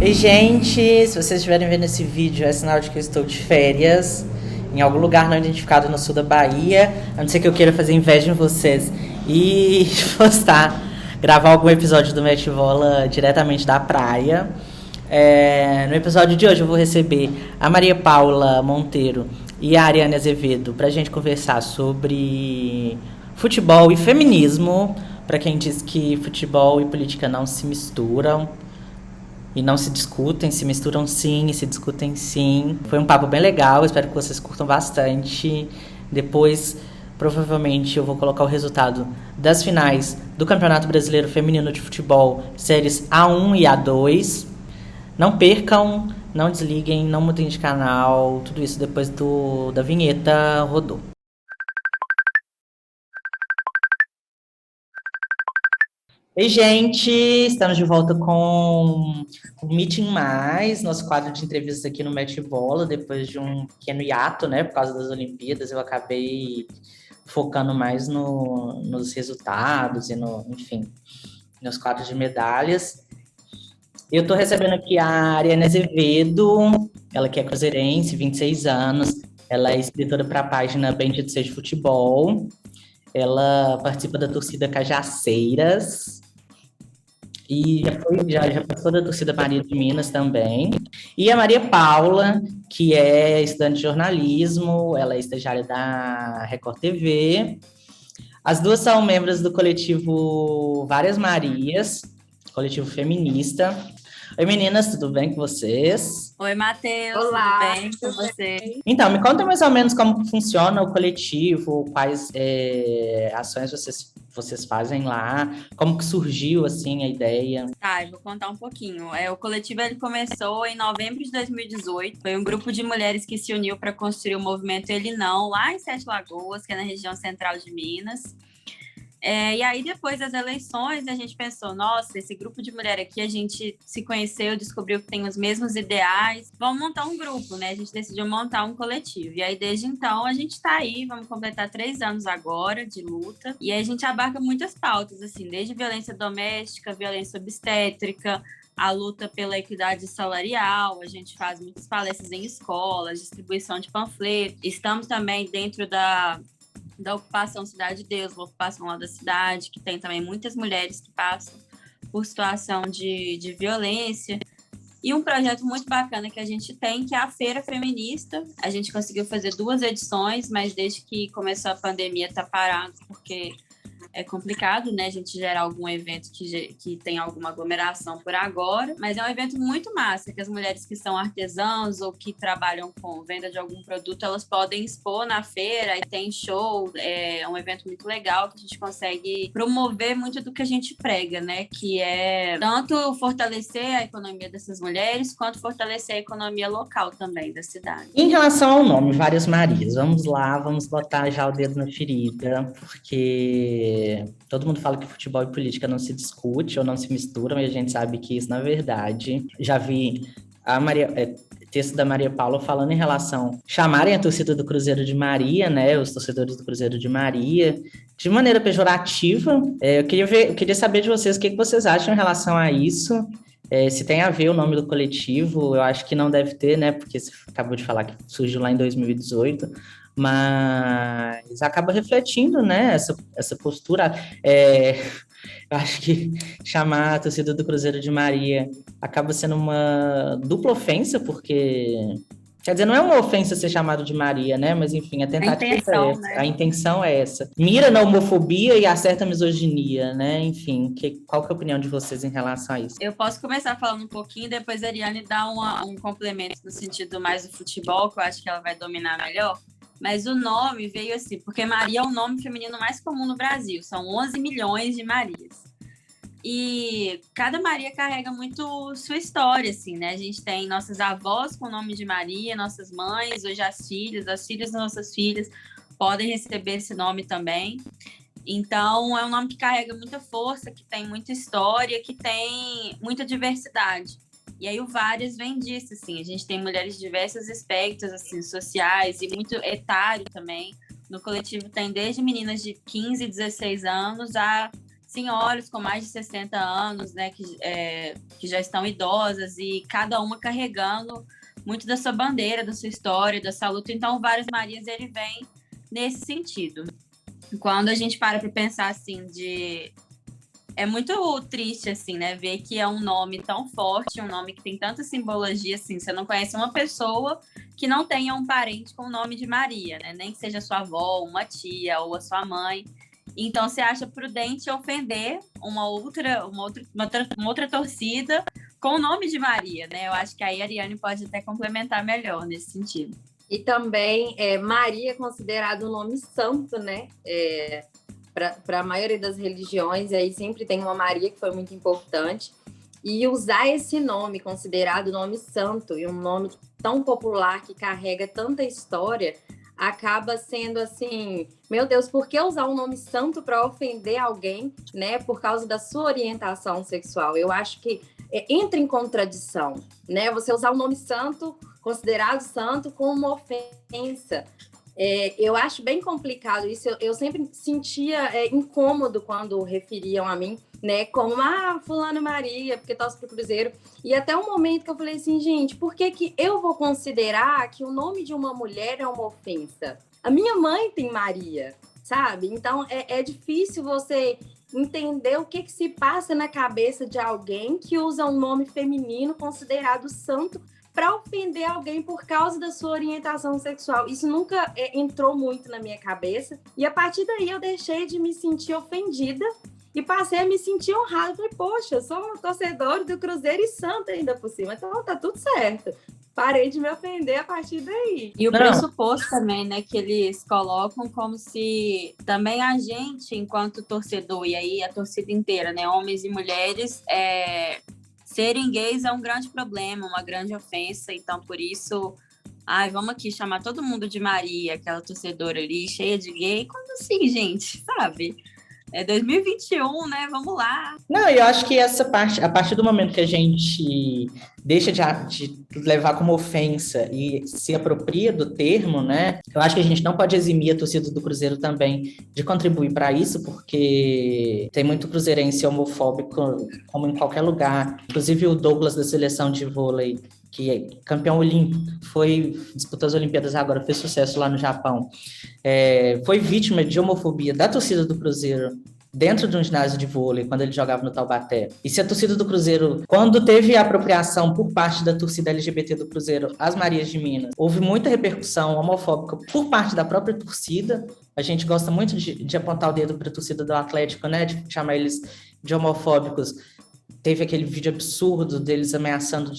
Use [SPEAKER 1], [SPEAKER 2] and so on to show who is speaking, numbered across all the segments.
[SPEAKER 1] E, gente, se vocês estiverem vendo esse vídeo, é sinal de que eu estou de férias em algum lugar não identificado no sul da Bahia. A não ser que eu queira fazer inveja em vocês e gravar algum episódio do Mete Bola diretamente da praia. No episódio de hoje eu vou receber a Maria Paula Monteiro e a Ariane Azevedo para a gente conversar sobre futebol e feminismo. Para quem diz que futebol e política não se misturam e não se discutem, se misturam sim e se discutem sim. Foi um papo bem legal, espero que vocês curtam bastante. Depois, provavelmente, eu vou colocar o resultado das finais do Campeonato Brasileiro Feminino de Futebol, séries A1 e A2. Não percam, não desliguem, não mudem de canal, tudo isso depois da vinheta rodou. Oi, gente! Estamos de volta com o Meeting Mais, nosso quadro de entrevistas aqui no Mete Bola, depois de um pequeno hiato, né? Por causa das Olimpíadas, eu acabei focando mais nos resultados e enfim, nos quadros de medalhas. Eu estou recebendo aqui a Ariane Azevedo, ela que é cruzeirense, 26 anos, ela é escritora para a página Bendito Seja Futebol, ela participa da torcida Cajaceiras, e já participou da torcida Maria de Minas também. E a Maria Paula, que é estudante de jornalismo, ela é estagiária da Record TV. As duas são membros do coletivo Várias Marias, coletivo feminista. Oi, meninas, tudo bem com vocês?
[SPEAKER 2] Oi, Matheus,
[SPEAKER 3] Olá,
[SPEAKER 2] tudo bem com você?
[SPEAKER 1] Então, me conta mais ou menos como funciona o coletivo, quais ações vocês fazem lá, como que surgiu, assim, a ideia?
[SPEAKER 2] Tá, eu vou contar um pouquinho. O coletivo ele começou em novembro de 2018. Foi um grupo de mulheres que se uniu para construir o movimento Ele Não, lá em Sete Lagoas, que é na região central de Minas. E aí, depois das eleições, a gente pensou, nossa, esse grupo de mulher aqui, a gente se conheceu, descobriu que tem os mesmos ideais, vamos montar um grupo, né? A gente decidiu montar um coletivo. E aí, desde então, a gente tá aí, vamos completar 3 anos agora de luta. E aí, a gente abarca muitas pautas, assim, desde violência doméstica, violência obstétrica, a luta pela equidade salarial, a gente faz muitas palestras em escolas, distribuição de panfletos. Estamos também dentro da ocupação Cidade de Deus, uma ocupação lá da cidade, que tem também muitas mulheres que passam por situação de violência. E um projeto muito bacana que a gente tem, que é a Feira Feminista. A gente conseguiu fazer 2 edições, mas desde que começou a pandemia está parado, porque é complicado, né, a gente gerar algum evento que tem alguma aglomeração por agora, mas é um evento muito massa, que as mulheres que são artesãs ou que trabalham com venda de algum produto, elas podem expor na feira e tem show, é um evento muito legal que a gente consegue promover muito do que a gente prega, né, que é tanto fortalecer a economia dessas mulheres, quanto fortalecer a economia local também da cidade.
[SPEAKER 1] Em relação ao nome, Várias Marias, vamos lá, vamos botar já o dedo na ferida, porque todo mundo fala que futebol e política não se discute ou não se misturam, e a gente sabe que isso, na verdade, já vi texto da Maria Paula falando em relação chamarem a torcida do Cruzeiro de Maria, né, os torcedores do Cruzeiro de Maria, de maneira pejorativa. Eu queria saber de vocês o que vocês acham em relação a isso. Se tem a ver o nome do coletivo, eu acho que não deve ter, né? Porque você acabou de falar que surgiu lá em 2018, mas acaba refletindo, né? Essa postura. Eu acho que chamar a torcida do Cruzeiro de Maria acaba sendo uma dupla ofensa, porque... Quer dizer, não é uma ofensa ser chamado de Maria, né? Mas, enfim, a tentativa é essa.
[SPEAKER 2] Né?
[SPEAKER 1] A intenção é essa. Mira na homofobia e acerta a misoginia, né? Enfim, qual que é a opinião de vocês em relação a isso?
[SPEAKER 2] Eu posso começar falando um pouquinho, depois a Ariane dá um complemento no sentido mais do futebol, que eu acho que ela vai dominar melhor. Mas o nome veio assim, porque Maria é o nome feminino mais comum no Brasil. São 11 milhões de Marias. E cada Maria carrega muito sua história, assim, né? A gente tem nossas avós com o nome de Maria, nossas mães, hoje as filhas das nossas filhas podem receber esse nome também. Então, é um nome que carrega muita força, que tem muita história, que tem muita diversidade. E aí o Várias vem disso, assim. A gente tem mulheres de diversos aspectos, assim, sociais e muito etário também. No coletivo tem desde meninas de 15, 16 anos a senhoras com mais de 60 anos, né, que já estão idosas e cada uma carregando muito da sua bandeira, da sua história, da sua luta. Então, Várias Marias, ele vem nesse sentido. Quando a gente para pensar, assim, é muito triste, assim, né, ver que é um nome tão forte, um nome que tem tanta simbologia, assim, você não conhece uma pessoa que não tenha um parente com o nome de Maria, né, nem que seja sua avó, uma tia ou a sua mãe. Então, você acha prudente ofender uma outra torcida com o nome de Maria, né? Eu acho que aí a Ariane pode até complementar melhor nesse sentido.
[SPEAKER 3] E também, Maria é considerado um nome santo, né? Para a maioria das religiões, e aí sempre tem uma Maria que foi muito importante. E usar esse nome, considerado nome santo, e um nome tão popular que carrega tanta história, acaba sendo assim, meu Deus, por que usar um nome santo para ofender alguém, né, por causa da sua orientação sexual? Eu acho que entra em contradição, né, você usar um nome santo, considerado santo, como uma ofensa. Eu acho bem complicado isso, eu sempre sentia incômodo quando referiam a mim, né, como, fulano Maria, porque torce pro Cruzeiro, e até um momento que eu falei assim, gente, por que eu vou considerar que o nome de uma mulher é uma ofensa? A minha mãe tem Maria, sabe? Então, é difícil você entender o que se passa na cabeça de alguém que usa um nome feminino considerado santo para ofender alguém por causa da sua orientação sexual. Isso nunca entrou muito na minha cabeça. E a partir daí eu deixei de me sentir ofendida e passei a me sentir honrada. Falei, poxa, eu sou uma torcedora do Cruzeiro e santa ainda por cima. Então tá tudo certo. Parei de me ofender a partir daí.
[SPEAKER 2] E o pressuposto também, né, que eles colocam como se também a gente, enquanto torcedor, e aí a torcida inteira, né, homens e mulheres, serem gays é um grande problema, uma grande ofensa, então por isso, vamos aqui chamar todo mundo de Maria, aquela torcedora ali, cheia de gay, como assim, gente, sabe? É 2021, né? Vamos lá.
[SPEAKER 1] Não, eu acho que essa parte, a partir do momento que a gente deixa de levar como ofensa e se apropria do termo, né? Eu acho que a gente não pode eximir a torcida do Cruzeiro também de contribuir para isso, porque tem muito cruzeirense homofóbico, como em qualquer lugar. Inclusive o Douglas da seleção de vôlei, que é campeão olímpico, disputou as Olimpíadas agora, fez sucesso lá no Japão, foi vítima de homofobia da torcida do Cruzeiro dentro de um ginásio de vôlei, quando ele jogava no Taubaté. E se a torcida do Cruzeiro, quando teve a apropriação por parte da torcida LGBT do Cruzeiro, as Marias de Minas, houve muita repercussão homofóbica por parte da própria torcida. A gente gosta muito de apontar o dedo para a torcida do Atlético, né, de chamar eles de homofóbicos. Teve aquele vídeo absurdo deles ameaçando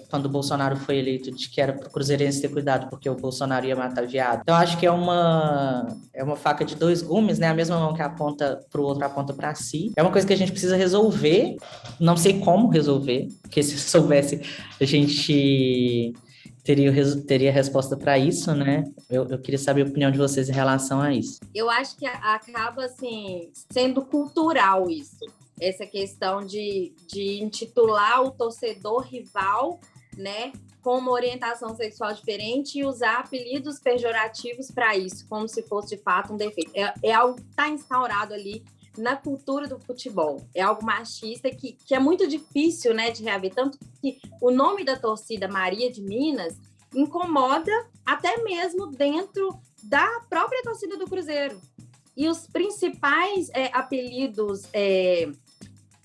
[SPEAKER 1] quando o Bolsonaro foi eleito, de que era pro cruzeirense ter cuidado, porque o Bolsonaro ia matar viado. Então, acho que é uma faca de dois gumes, né? A mesma mão que aponta pro outro, aponta para si. É uma coisa que a gente precisa resolver. Não sei como resolver, porque se soubesse, a gente teria resposta para isso, né? Eu queria saber a opinião de vocês em relação a isso.
[SPEAKER 3] Eu acho que acaba, assim, sendo cultural isso. Essa questão de intitular o torcedor rival, né, com uma orientação sexual diferente e usar apelidos pejorativos para isso, como se fosse de fato um defeito. É algo que está instaurado ali na cultura do futebol. É algo machista que é muito difícil, né, de reaver. Tanto que o nome da torcida Maria de Minas incomoda até mesmo dentro da própria torcida do Cruzeiro. E os principais apelidos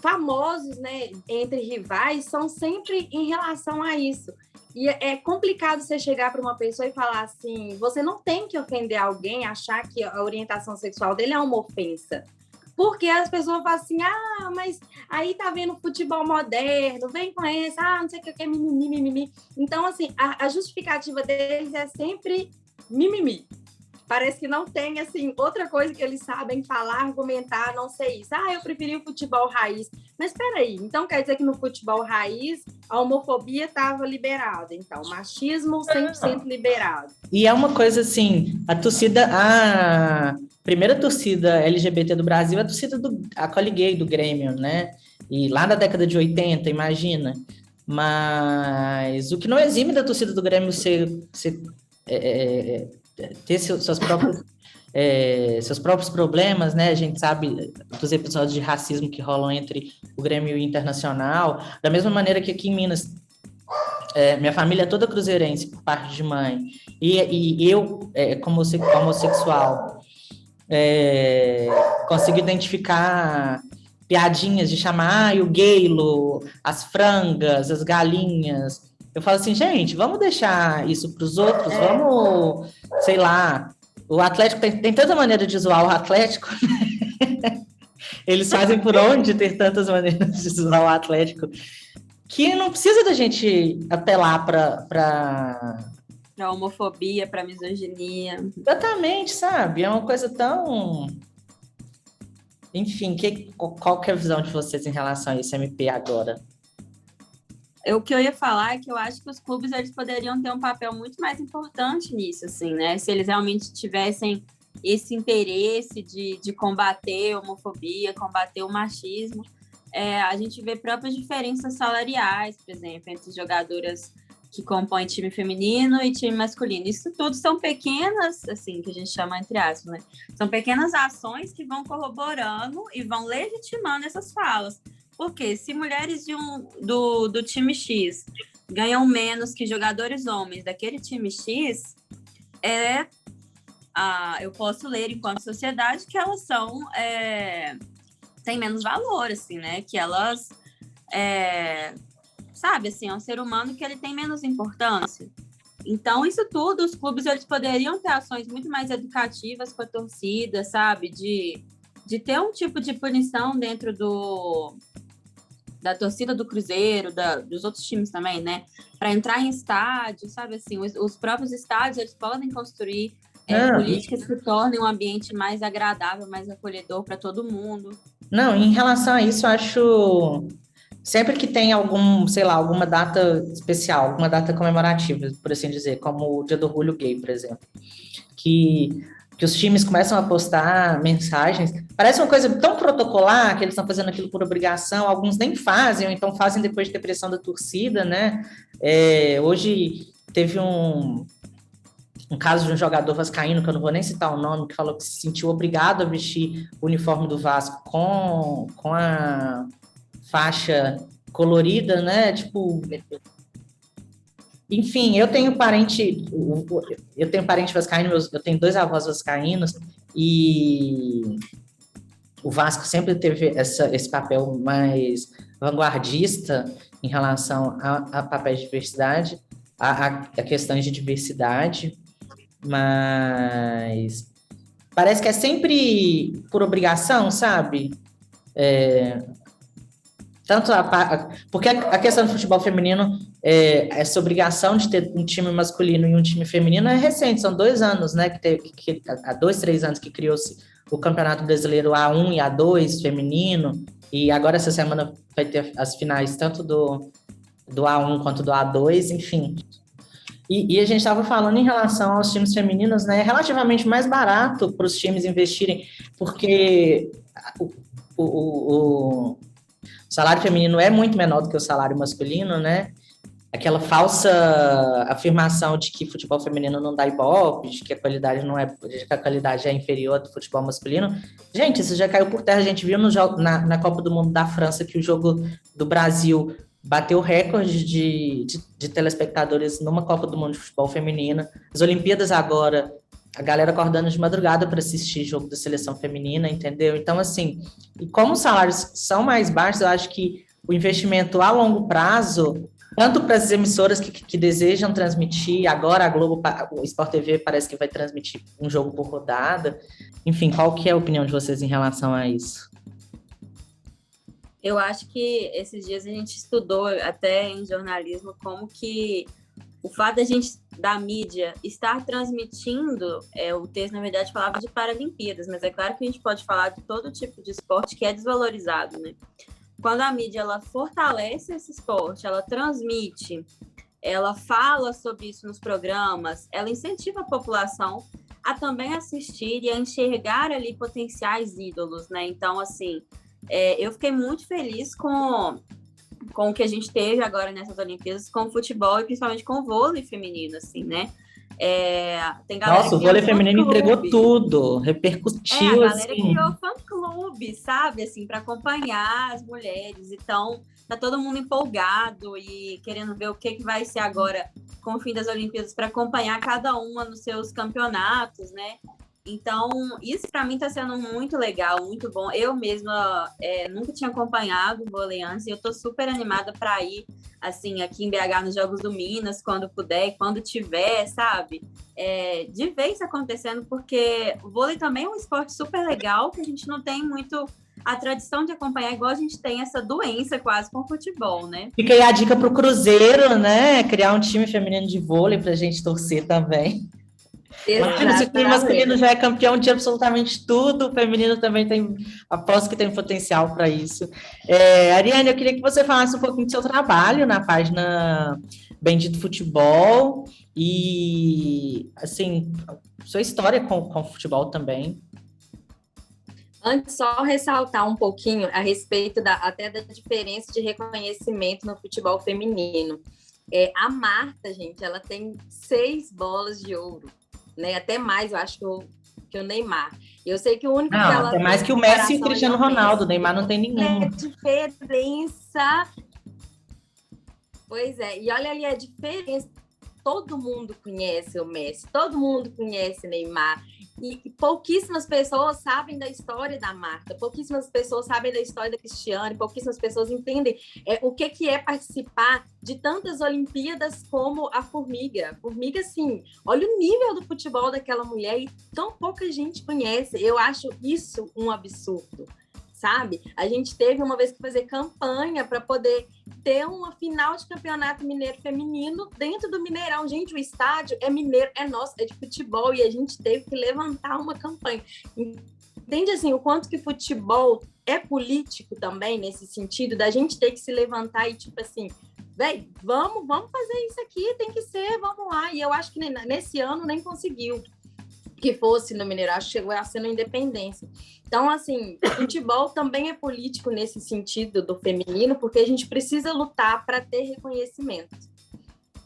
[SPEAKER 3] famosos, né, entre rivais são sempre em relação a isso. E é complicado você chegar para uma pessoa e falar assim, você não tem que ofender alguém, achar que a orientação sexual dele é uma ofensa. Porque as pessoas falam assim, mas aí tá vendo futebol moderno, vem com esse, não sei o que, mimimi, mimimi. Então, assim, a justificativa deles é sempre mimimi. Parece que não tem, assim, outra coisa que eles sabem falar, argumentar, não sei isso. Eu preferi o futebol raiz. Mas peraí, então quer dizer que no futebol raiz a homofobia estava liberada. Então, machismo 100% liberado.
[SPEAKER 1] E é uma coisa assim, a primeira torcida LGBT do Brasil é a torcida a Coli Gay do Grêmio, né? E lá na década de 80, imagina. Mas o que não exime da torcida do Grêmio ter suas próprias seus próprios problemas, né? A gente sabe dos episódios de racismo que rolam entre o Grêmio e o Internacional, da mesma maneira que aqui em Minas, minha família é toda cruzeirense, por parte de mãe, e eu, como homossexual, consigo identificar piadinhas de chamar o Gueilo, as frangas, as galinhas. Eu falo assim, gente, vamos deixar isso para os outros, vamos, sei lá, o Atlético tem tanta maneira de zoar o Atlético, né? Eles fazem por onde ter tantas maneiras de zoar o Atlético, que não precisa da gente apelar para
[SPEAKER 2] homofobia, para misoginia.
[SPEAKER 1] Exatamente, sabe? É uma coisa tão... Enfim, qual que é a visão de vocês em relação a esse MP agora?
[SPEAKER 2] O que eu ia falar é que eu acho que os clubes eles poderiam ter um papel muito mais importante nisso, assim, né? Se eles realmente tivessem esse interesse de combater a homofobia, combater o machismo. A gente vê próprias diferenças salariais, por exemplo, entre jogadoras que compõem time feminino e time masculino. Isso tudo são pequenas, assim, que a gente chama entre aspas, né? São pequenas ações que vão corroborando e vão legitimando essas falas. Porque se mulheres do time X ganham menos que jogadores homens daquele time X, eu posso ler enquanto sociedade que elas têm menos valor, assim, né? Que elas, sabe, assim, é um ser humano que ele tem menos importância. Então, isso tudo, os clubes, eles poderiam ter ações muito mais educativas com a torcida, sabe? De ter um tipo de punição dentro da torcida do Cruzeiro, dos outros times também, né? Para entrar em estádio, sabe, assim, os próprios estádios, eles podem construir políticas que tornem um ambiente mais agradável, mais acolhedor para todo mundo.
[SPEAKER 1] Não, em relação a isso, eu acho... Sempre que tem alguma data especial, alguma data comemorativa, por assim dizer, como o Dia do Orgulho Gay, por exemplo, que os times começam a postar mensagens, parece uma coisa tão protocolar, que eles estão fazendo aquilo por obrigação, alguns nem fazem, ou então fazem depois de ter pressão da torcida, né? Hoje teve um caso de um jogador vascaíno, que eu não vou nem citar o nome, que falou que se sentiu obrigado a vestir o uniforme do Vasco com a faixa colorida, né? Tipo... Enfim, eu tenho parente vascaíno, eu tenho 2 avós vascaínos, e o Vasco sempre teve esse papel mais vanguardista em relação a papéis de diversidade, a questões de diversidade, mas parece que é sempre por obrigação, sabe? Porque a questão do futebol feminino, essa obrigação de ter um time masculino e um time feminino é recente, são 2 anos, né? Há 2, 3 anos que criou-se o Campeonato Brasileiro A1 e A2 feminino, e agora essa semana vai ter as finais tanto do A1 quanto do A2, enfim. E a gente estava falando em relação aos times femininos, né? É relativamente mais barato para os times investirem, porque o salário feminino é muito menor do que o salário masculino, né? Aquela falsa afirmação de que futebol feminino não dá ibope, de que a qualidade de que a qualidade é inferior do futebol masculino. Gente, isso já caiu por terra. A gente viu na Copa do Mundo da França que o jogo do Brasil bateu recorde de telespectadores numa Copa do Mundo de futebol feminino. As Olimpíadas agora, a galera acordando de madrugada para assistir jogo da seleção feminina, entendeu? Então, assim, e como os salários são mais baixos, eu acho que o investimento a longo prazo, tanto para as emissoras que desejam transmitir, agora a Globo, o Sport TV parece que vai transmitir um jogo por rodada. Enfim, qual que é a opinião de vocês em relação a isso?
[SPEAKER 2] Eu acho que esses dias a gente estudou até em jornalismo como que o fato da mídia estar transmitindo, o texto, na verdade, falava de Paralimpíadas, mas é claro que a gente pode falar de todo tipo de esporte que é desvalorizado, né? Quando a mídia ela fortalece esse esporte, ela transmite, ela fala sobre isso nos programas, ela incentiva a população a também assistir e a enxergar ali potenciais ídolos, né? Então, assim, eu fiquei muito feliz com o que a gente teve agora nessas Olimpíadas, com o futebol e principalmente com o vôlei feminino, assim, né? Tem galera
[SPEAKER 1] Nossa, o
[SPEAKER 2] que
[SPEAKER 1] vôlei
[SPEAKER 2] criou
[SPEAKER 1] feminino entregou
[SPEAKER 2] fã-clube.
[SPEAKER 1] tudo,
[SPEAKER 2] A
[SPEAKER 1] repercutiu,
[SPEAKER 2] galera
[SPEAKER 1] assim.
[SPEAKER 2] criou fã-clube, sabe? Assim, para acompanhar as mulheres. Então, tá todo mundo empolgado e querendo ver o que vai ser agora com o fim das Olimpíadas para acompanhar cada uma nos seus campeonatos, né? Então, isso para mim está sendo muito legal, muito bom. Eu mesma nunca tinha acompanhado o vôlei antes e eu tô super animada para ir, assim, aqui em BH nos Jogos do Minas, quando puder, quando tiver, sabe? De ver isso acontecendo, porque o vôlei também é um esporte super legal, que a gente não tem muito a tradição de acompanhar, igual a gente tem essa doença quase com o futebol, né?
[SPEAKER 1] Fica aí a dica para o Cruzeiro, né? Criar um time feminino de vôlei para a gente torcer também. Imagina, se o time masculino já é campeão de absolutamente tudo, o feminino também tem, aposto que tem potencial para isso. Ariane, eu queria que você falasse um pouquinho do seu trabalho na página Bendito Futebol e, assim, sua história com o futebol também.
[SPEAKER 3] Antes, só ressaltar um pouquinho a respeito até da diferença de reconhecimento no futebol feminino. A Marta, gente, ela tem 6 bolas de ouro, né? Até mais, eu acho, que o Neymar. Eu sei que o único que ela
[SPEAKER 1] é mais que o Messi e o Cristiano Ronaldo. O Neymar não tem nenhum.
[SPEAKER 3] É diferença. Pois é, e olha ali a diferença. Todo mundo conhece o Messi, todo mundo conhece o Neymar. E pouquíssimas pessoas sabem da história da Marta, pouquíssimas pessoas sabem da história da Cristiane, pouquíssimas pessoas entendem o que é participar de tantas Olimpíadas como a Formiga. Formiga, sim, olha o nível do futebol daquela mulher e tão pouca gente conhece. Eu acho isso um absurdo, sabe? A gente teve uma vez que fazer campanha para poder ter uma final de campeonato mineiro feminino dentro do Mineirão. Gente, o estádio é mineiro, é nosso, é de futebol, e a gente teve que levantar uma campanha. Entende, assim, o quanto que futebol é político também, nesse sentido, da gente ter que se levantar e, tipo assim, véi, vamos fazer isso aqui, tem que ser, vamos lá. E eu acho que nesse ano nem conseguiu que fosse no Mineirão, acho que chegou a ser no Independência. Então, assim, futebol também é político nesse sentido do feminino, porque a gente precisa lutar para ter reconhecimento.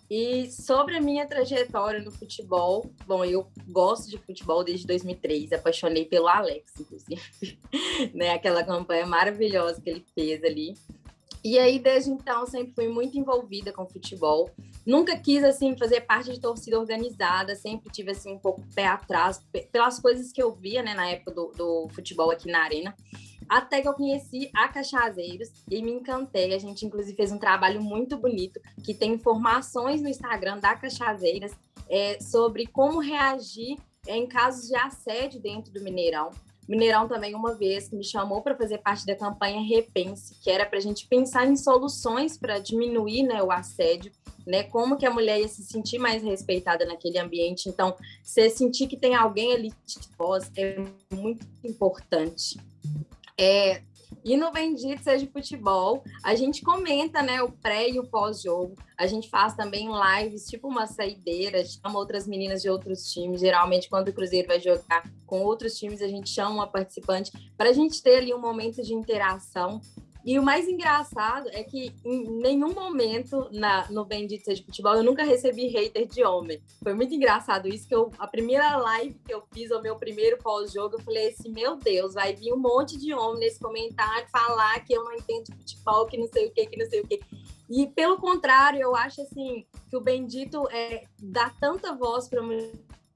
[SPEAKER 3] E sobre a minha trajetória no futebol, bom, eu gosto de futebol desde 2003, apaixonei pelo Alex, inclusive, né? Aquela campanha maravilhosa que ele fez ali. E aí, desde então, sempre fui muito envolvida com futebol. Nunca quis, assim, fazer parte de torcida organizada. Sempre tive, assim, um pouco pé atrás, pelas coisas que eu via, né, na época do futebol aqui na Arena. Até que eu conheci a Cachazeiros e me encantei. A gente, inclusive, fez um trabalho muito bonito, que tem informações no Instagram da Cachazeiras sobre como reagir em casos de assédio dentro do Mineirão. Mineirão também, uma vez, me chamou para fazer parte da campanha Repense, que era para a gente pensar em soluções para diminuir, né, o assédio, né, como que a mulher ia se sentir mais respeitada naquele ambiente. Então, você sentir que tem alguém ali de voz é muito importante. E no Bendito Seja Futebol, a gente comenta, né, o pré e o pós-jogo. A gente faz também lives, tipo uma saideira, chama outras meninas de outros times. Geralmente, quando o Cruzeiro vai jogar com outros times, a gente chama uma participante para a gente ter ali um momento de interação. E o mais engraçado é que em nenhum momento no Bendito Seja Futebol eu nunca recebi hater de homem. Foi muito engraçado isso, que a primeira live que eu fiz, o meu primeiro pós-jogo, eu falei assim, meu Deus, vai vir um monte de homem nesse comentário falar que eu não entendo de futebol, que não sei o quê. E pelo contrário, eu acho assim que o Bendito dá tanta voz para mulher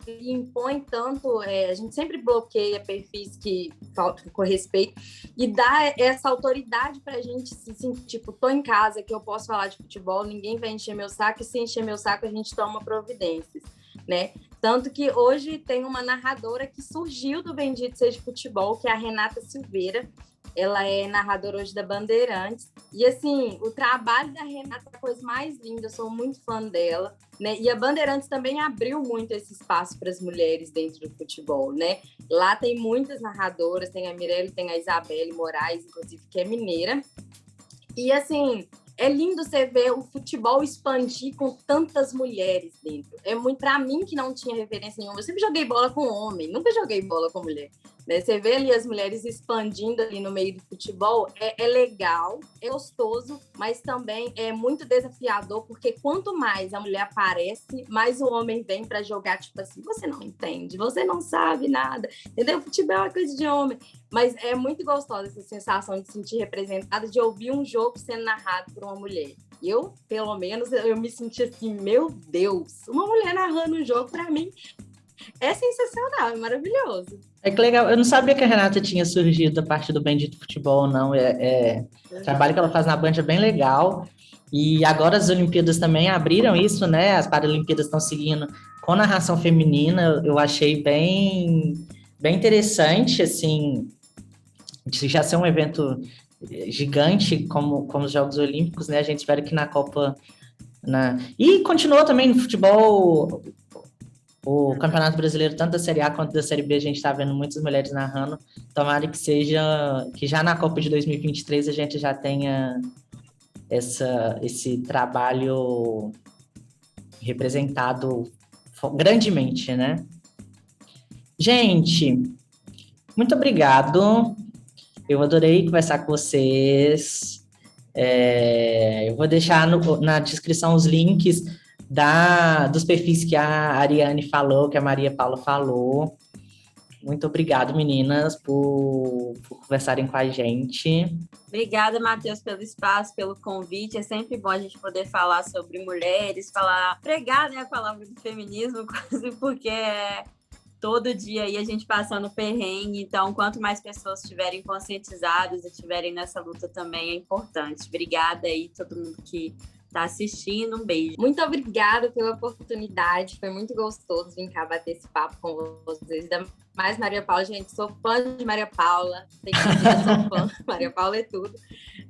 [SPEAKER 3] e impõe tanto, a gente sempre bloqueia perfis que faltam com respeito e dá essa autoridade para a gente se sentir, tipo, tô em casa, que eu posso falar de futebol, ninguém vai encher meu saco, e se encher meu saco a gente toma providências, né? Tanto que hoje tem uma narradora que surgiu do Bendito Seja Futebol, que é a Renata Silveira. Ela é narradora hoje da Bandeirantes. E, assim, o trabalho da Renata é a coisa mais linda. Eu sou muito fã dela, né? E a Bandeirantes também abriu muito esse espaço para as mulheres dentro do futebol, né? Lá tem muitas narradoras. Tem a Mirelle, tem a Isabelle Moraes, inclusive, que é mineira. E, assim, é lindo você ver o futebol expandir com tantas mulheres dentro. É muito, para mim, que não tinha referência nenhuma. Eu sempre joguei bola com homem, nunca joguei bola com mulher. Né? Você vê ali as mulheres expandindo ali no meio do futebol, é legal, é gostoso, mas também é muito desafiador, porque quanto mais a mulher aparece, mais o homem vem para jogar, tipo assim, você não entende, você não sabe nada, entendeu? Futebol é uma coisa de homem. Mas é muito gostosa essa sensação de se sentir representada, de ouvir um jogo sendo narrado por uma mulher. Eu, pelo menos, eu me senti assim, meu Deus, uma mulher narrando um jogo, para mim, é sensacional, é maravilhoso.
[SPEAKER 1] É que legal, eu não sabia que a Renata tinha surgido a partir do Bendito Futebol, não. O trabalho que ela faz na Band é bem legal. E agora as Olimpíadas também abriram isso, né? As Paralimpíadas estão seguindo com narração feminina. Eu achei bem interessante, assim, de já ser um evento gigante como os Jogos Olímpicos, né? A gente espera que na Copa... E continuou também no futebol... O Campeonato Brasileiro, tanto da Série A quanto da Série B, a gente está vendo muitas mulheres narrando. Tomara que já na Copa de 2023 a gente já tenha esse trabalho representado grandemente, né? Gente, muito obrigado. Eu adorei conversar com vocês. Eu vou deixar na descrição os links dos perfis que a Ariane falou, que a Maria Paula falou. Muito obrigado, meninas, por conversarem com a gente.
[SPEAKER 2] Obrigada, Matheus, pelo espaço, pelo convite. É sempre bom a gente poder falar sobre mulheres, pregar, né, a palavra do feminismo, quase porque todo dia aí a gente passando perrengue. Então, quanto mais pessoas estiverem conscientizadas e estiverem nessa luta também é importante. Obrigada aí, todo mundo que tá assistindo, um beijo.
[SPEAKER 3] Muito obrigada pela oportunidade, foi muito gostoso vir cá bater esse papo com vocês, ainda mais Maria Paula, gente, sou fã de Maria Paula, tem que dizer, sou fã, Maria Paula é tudo,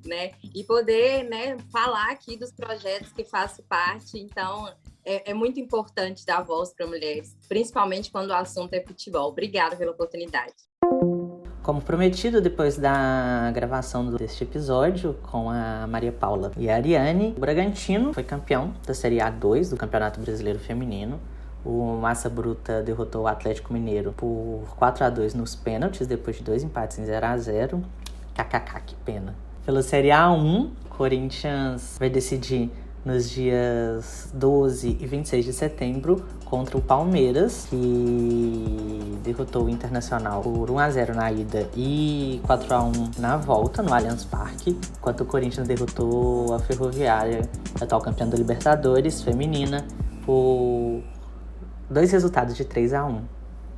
[SPEAKER 3] né, e poder, né, falar aqui dos projetos que faço parte, então é muito importante dar voz para mulheres, principalmente quando o assunto é futebol. Obrigada pela oportunidade.
[SPEAKER 1] Como prometido, depois da gravação deste episódio com a Maria Paula e a Ariane, o Bragantino foi campeão da Série A2 do Campeonato Brasileiro Feminino. O Massa Bruta derrotou o Atlético Mineiro por 4-2 nos pênaltis, depois de 2 empates em 0-0. KKK, que pena. Pela Série A1, Corinthians vai decidir nos dias 12 e 26 de setembro contra o Palmeiras, que derrotou o Internacional por 1-0 na ida e 4-1 na volta, no Allianz Parque, enquanto o Corinthians derrotou a Ferroviária, atual campeã da Libertadores feminina, por 2 resultados de 3-1.